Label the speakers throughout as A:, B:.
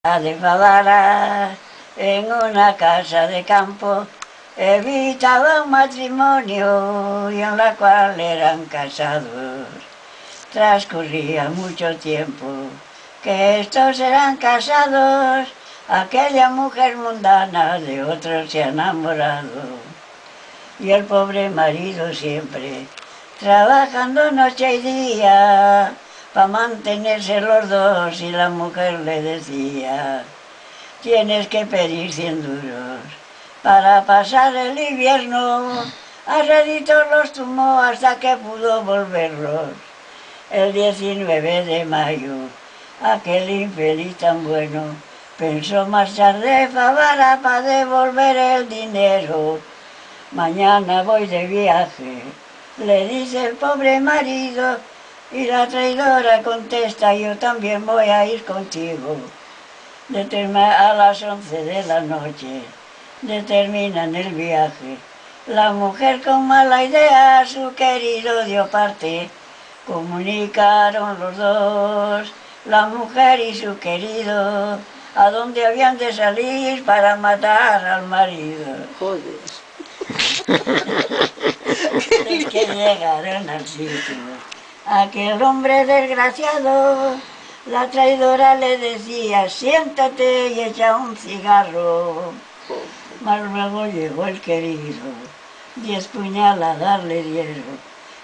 A: De Favara, en una casa de campo, evitaba un matrimonio y en la cual eran casados. Transcurría mucho tiempo que estos eran casados, aquella mujer mundana de otro se ha enamorado. Y el pobre marido siempre, trabajando noche y día, para mantenerse los dos, y la mujer le decía: tienes que pedir 100 duros para pasar el invierno. A réditos los tomó hasta que pudo volverlos. El 19 de mayo, aquel infeliz tan bueno pensó marchar de Favara para devolver el dinero. Mañana voy de viaje, le dice el pobre marido, y la traidora contesta: yo también voy a ir contigo. A las 11 de la noche determinan el viaje. La mujer con mala idea a su querido dio parte. Comunicaron los dos, la mujer y su querido, a dónde habían de salir para matar al marido.
B: Joder.
A: Es que llegaron al sitio. Aquel hombre desgraciado, la traidora le decía: siéntate y echa un cigarro. Mas luego llegó el querido, 10 puñaladas le dieron,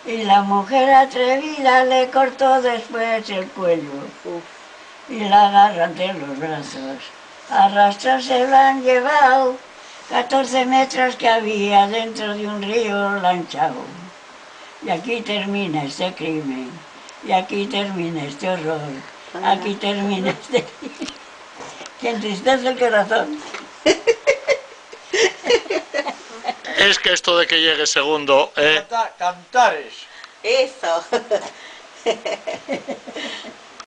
A: y la mujer atrevida le cortó después el cuello. Y la agarran de los brazos, arrastras se la han llevado, 14 metros que había dentro de un río la han echado. Y aquí termina este crimen, y aquí termina este horror, aquí termina este crimen, que entristece el corazón.
C: Es que esto de que llegue segundo...
D: Cantares.
B: Eso.